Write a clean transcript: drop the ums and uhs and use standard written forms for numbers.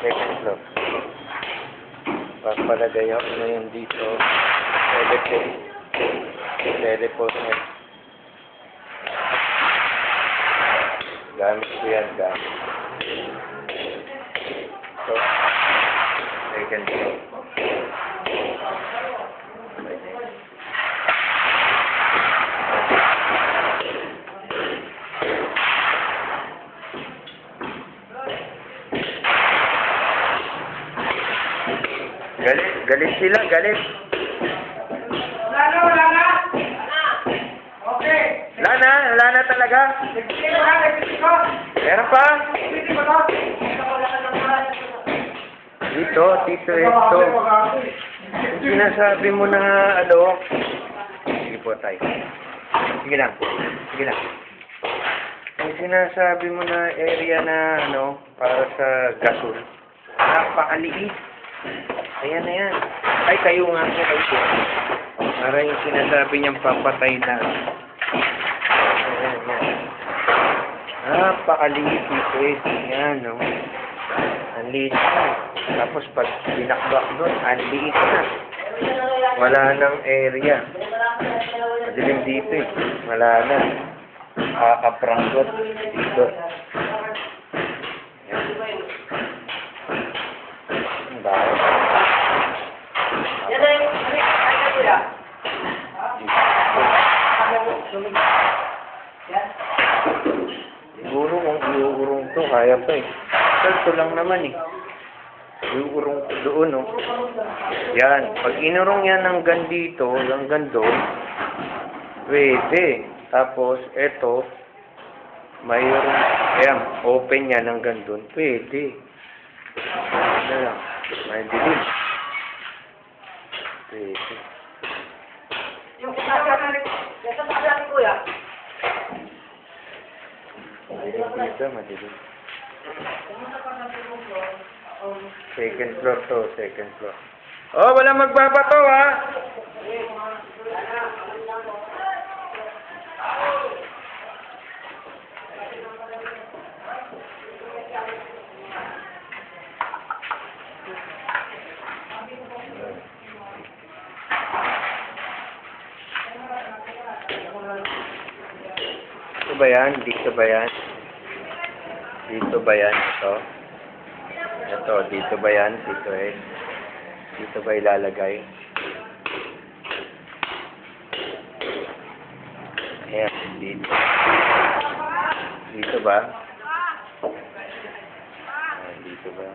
Second floor. Papalagay ako ngayon dito. Teleport net. Gamit ko yan, gamit. So, second floor. Galit sila, galit. Wala na. Okay. Wala na talaga. Meron pa? Dito, ito. Yung sinasabi mo na, ano, sige po tayo. Sige lang. Yung sinasabi mo na area na, ano, para sa gasol, napakaliit. Ayan na yan. Ay, kayo nga po, kayo. Para yung sinasabi niyang papatay na. Ayan. Napakaliit ito eh. Yan, no? Ang liit na. Tapos pag binakbak doon, ang liit na. Wala nang area. Madilim dito eh. Wala na. Kakapranggot dito. Yan. Ang dahil. Siguro kung iuurong to, kaya pa eh. Ito lang naman eh. Iuurong ko doon, no? Yan. Pag inurong yan hanggang dito, hanggang doon, pwede. Tapos, eto, mayroong, ayan, open yan hanggang doon, pwede. Ano lang, may dilim. Pwede. Yung sasabi kuya. Madilim. Second floor to, second floor. Oh, wala magbabato ha. Dito ba yan? Dito ba yan? Dito ba yan? Ito, dito ba yan? Dito eh. Dito ba ilalagay? Ayan, dito. Dito ba? Ayan, dito ba?